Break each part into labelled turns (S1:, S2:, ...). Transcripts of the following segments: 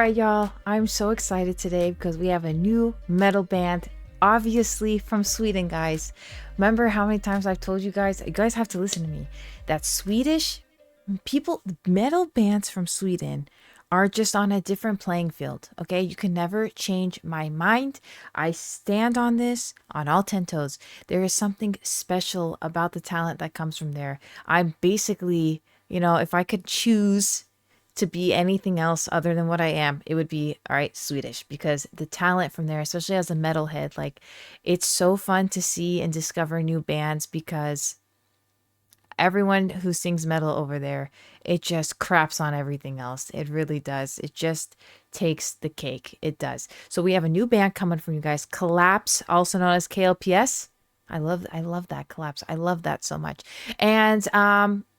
S1: right, y'all, I'm so excited today because we have a new metal band, obviously from Sweden, guys. Remember how many times I've told you guys have to listen to me, that Swedish people, metal bands from Sweden are just on a different playing field. Okay, you can never change my mind. I stand on this on all 10 toes. There is something special about the talent that comes from there. I'm basically, if I could choose to be anything else other than what I am, it would be, all right, Swedish, because the talent from there, especially as a metalhead, like, it's so fun to see and discover new bands because everyone who sings metal over there, it just craps on everything else. It really does. It just takes the cake. It does. So we have a new band coming from you guys, Kollaps, also known as KLPS. I love that, Kollaps. I love that so much. And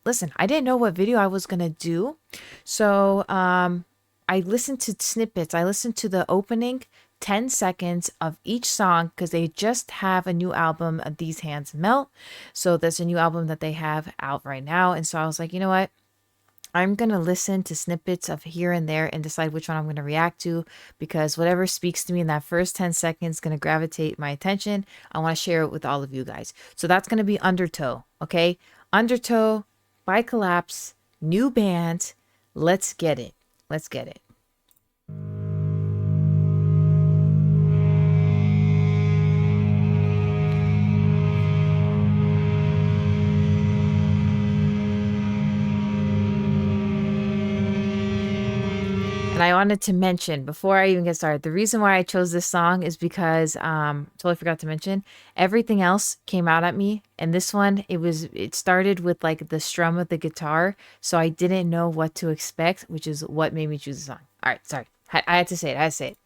S1: listen, I didn't know what video I was gonna do, so I listened to snippets. I listened to the opening 10 seconds of each song because they just have a new album, These Hands Melt. So there's a new album that they have out right now. And so I was like, you know what? I'm going to listen to snippets of here and there and decide which one I'm going to react to, because whatever speaks to me in that first 10 seconds is going to gravitate my attention. I want to share it with all of you guys. So that's going to be Undertow. Okay. Undertow by Kollaps, new band. Let's get it. Let's get it. And I wanted to mention before I even get started, the reason why I chose this song is because totally forgot to mention, everything else came out at me, and this one, it started with like the strum of the guitar, so I didn't know what to expect, which is what made me choose the song. All right, sorry, I had to say it.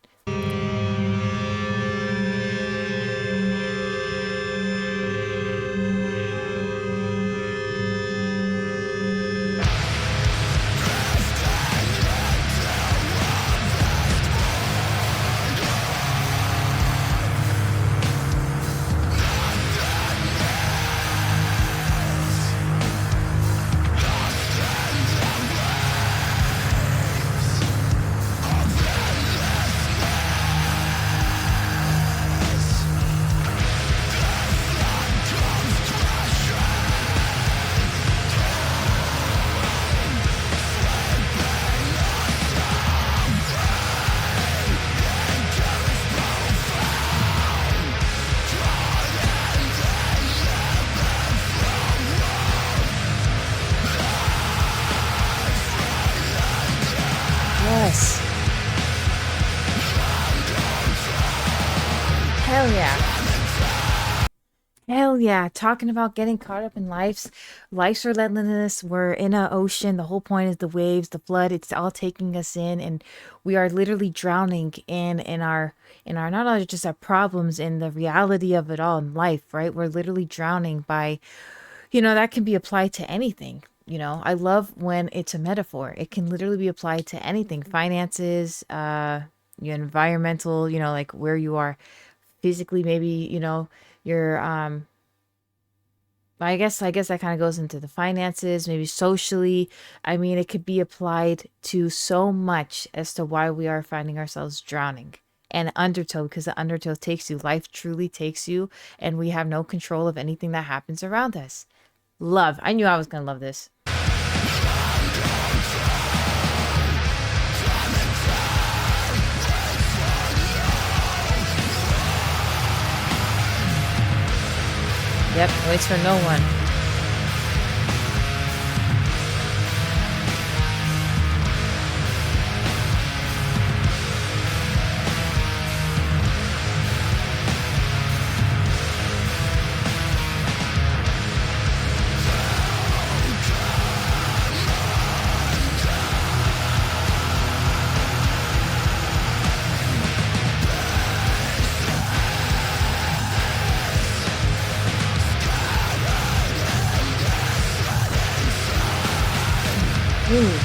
S1: Yes. Hell yeah. Hell yeah. Talking about getting caught up in life's relentlessness. We're in an ocean. The whole point is the waves, the flood. It's all taking us in, and we are literally drowning in our not only just our problems, in the reality of it all in life, right? We're literally drowning by, that can be applied to anything. I love when it's a metaphor. It can literally be applied to anything. Finances, your environmental, like where you are physically, maybe, your I guess that kind of goes into the finances, maybe socially. I mean, it could be applied to so much as to why we are finding ourselves drowning. And undertow, because the undertow takes you, life truly takes you, and we have no control of anything that happens around us. Love. I knew I was gonna love this. Yep, waits for no one. Ooh.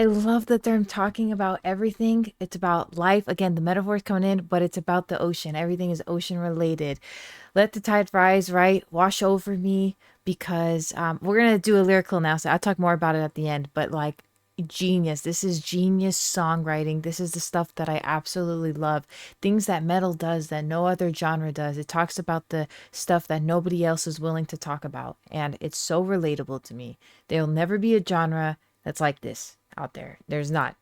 S1: I love that they're talking about everything. It's about life. Again, the metaphors coming in, but it's about the ocean. Everything is ocean related. Let the tide rise, right? Wash over me because we're going to do a lyrical now. So I'll talk more about it at the end. But like, genius. This is genius songwriting. This is the stuff that I absolutely love. Things that metal does that no other genre does. It talks about the stuff that nobody else is willing to talk about. And it's so relatable to me. There'll never be a genre that's like this out there. There's not.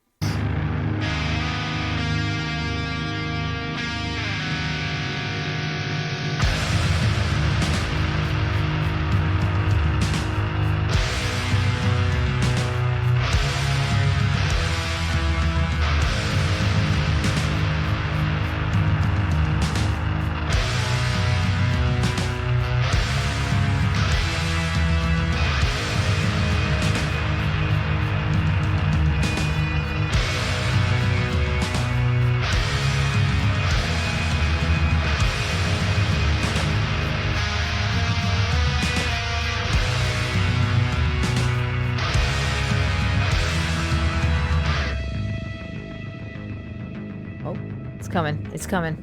S1: Oh, it's coming. It's coming.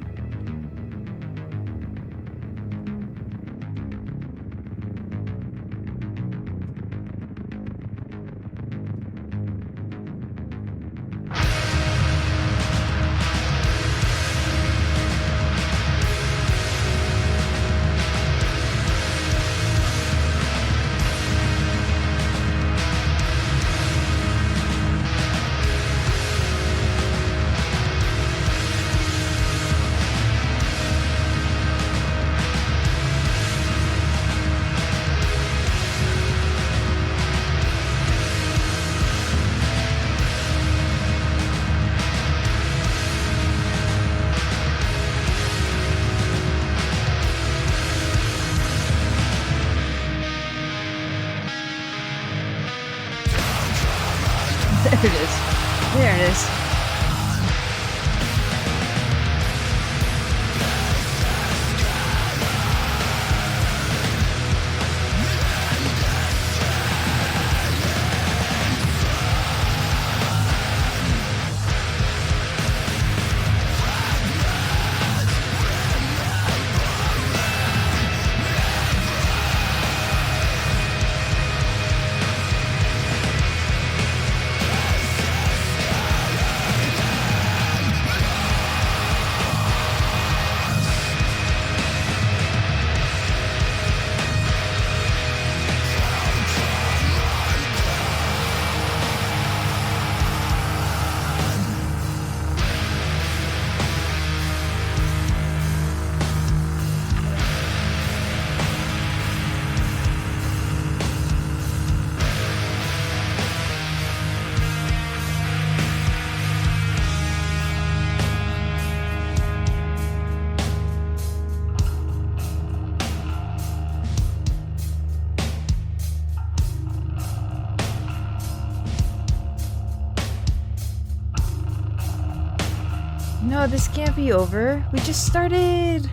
S1: There it is. There it is. No, this can't be over. We just started.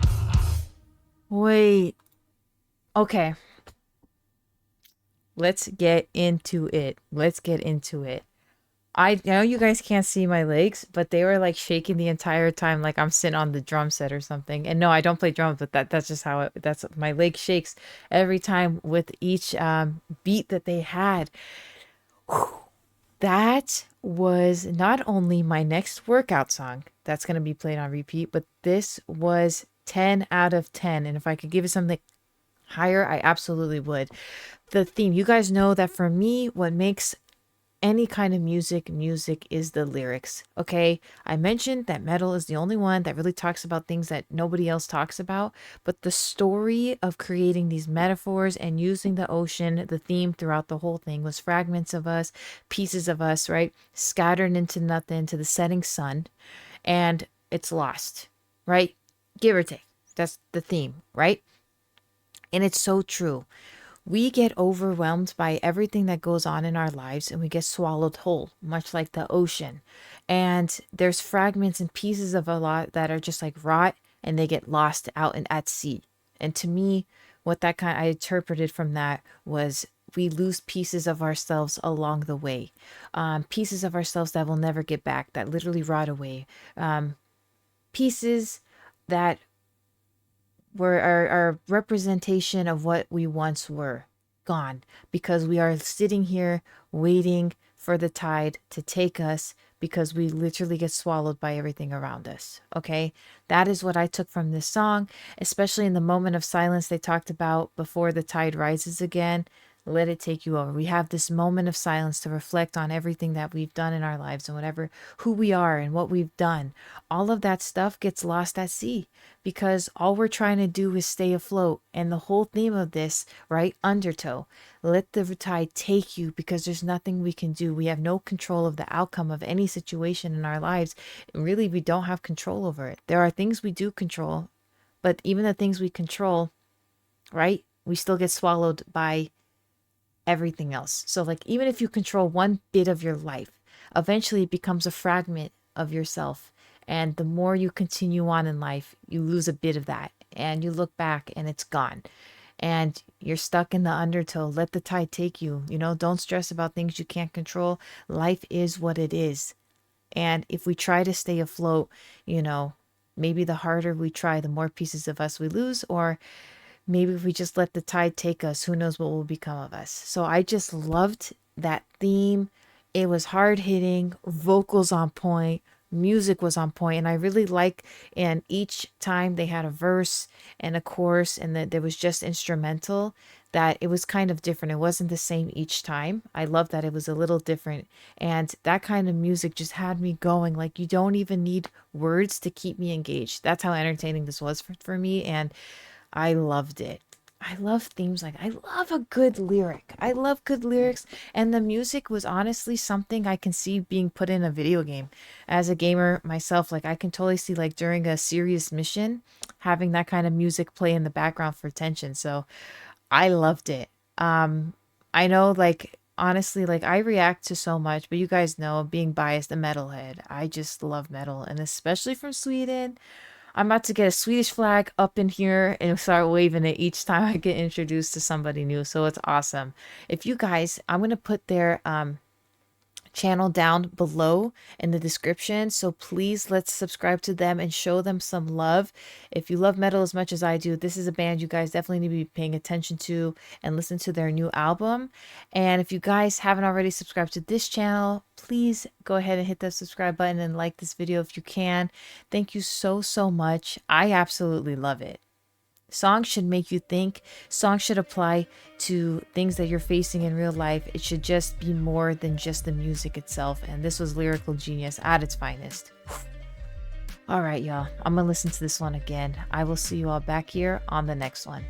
S1: Wait. Okay. Let's get into it. Let's get into it. I know you guys can't see my legs, but they were like shaking the entire time, like I'm sitting on the drum set or something. And no, I don't play drums, but that's just how that's my leg shakes every time with each beat that they had. That was not only my next workout song that's going to be played on repeat, but this was 10 out of 10. And if I could give it something higher, I absolutely would. The theme, you guys know that for me, what makes any kind of music is the lyrics. Okay, I mentioned that metal is the only one that really talks about things that nobody else talks about, but the story of creating these metaphors and using the ocean, the theme throughout the whole thing was fragments of us, pieces of us, right, scattered into nothing to the setting sun, and it's lost, right, give or take. That's the theme, right? And it's so true. We get overwhelmed by everything that goes on in our lives and we get swallowed whole, much like the ocean. And there's fragments and pieces of a lot that are just like rot and they get lost out and at sea. And to me, what that kind I interpreted from that was we lose pieces of ourselves along the way, pieces of ourselves that will never get back, that literally rot away, pieces that were our representation of what we once were, gone, because we are sitting here waiting for the tide to take us, because we literally get swallowed by everything around us. Okay, that is what I took from this song, especially in the moment of silence they talked about before the tide rises again. Let it take you over. We have this moment of silence to reflect on everything that we've done in our lives and whatever, who we are and what we've done. All of that stuff gets lost at sea, because all we're trying to do is stay afloat. And the whole theme of this, right? Undertow. Let the tide take you, because there's nothing we can do. We have no control of the outcome of any situation in our lives. Really, we don't have control over it. There are things we do control, but even the things we control, right? We still get swallowed by everything else. So like, even if you control one bit of your life, eventually it becomes a fragment of yourself. And the more you continue on in life, you lose a bit of that, and you look back and it's gone. And you're stuck in the undertow. Let the tide take you. You know, don't stress about things you can't control. Life is what it is. And if we try to stay afloat, you know, maybe the harder we try, the more pieces of us we lose. Or maybe if we just let the tide take us, who knows what will become of us. So I just loved that theme. It was hard hitting, vocals on point, music was on point, and I really like, and each time they had a verse and a chorus, and that there was just instrumental, that it was kind of different. It wasn't the same each time. I love that it was a little different, and that kind of music just had me going. Like, you don't even need words to keep me engaged. That's how entertaining this was for me, and I loved it. I love themes like, I love a good lyric. I love good lyrics. And the music was honestly something I can see being put in a video game. As a gamer myself, like, I can totally see, like, during a serious mission, having that kind of music play in the background for tension. So I loved it. I know, like, honestly, like, I react to so much, but you guys know, being biased, a metalhead, I just love metal, and especially from Sweden. I'm about to get a Swedish flag up in here and start waving it each time I get introduced to somebody new. So it's awesome. If you guys, I'm going to put their channel down below in the description. So please, let's subscribe to them and show them some love. If you love metal as much as I do, this is a band you guys definitely need to be paying attention to and listen to their new album. And if you guys haven't already subscribed to this channel, please go ahead and hit that subscribe button and like this video if you can. Thank you so much. I absolutely love it. Songs should make you think. Songs should apply to things that you're facing in real life. It should just be more than just the music itself. And this was lyrical genius at its finest. All right, y'all. I'm going to listen to this one again. I will see you all back here on the next one.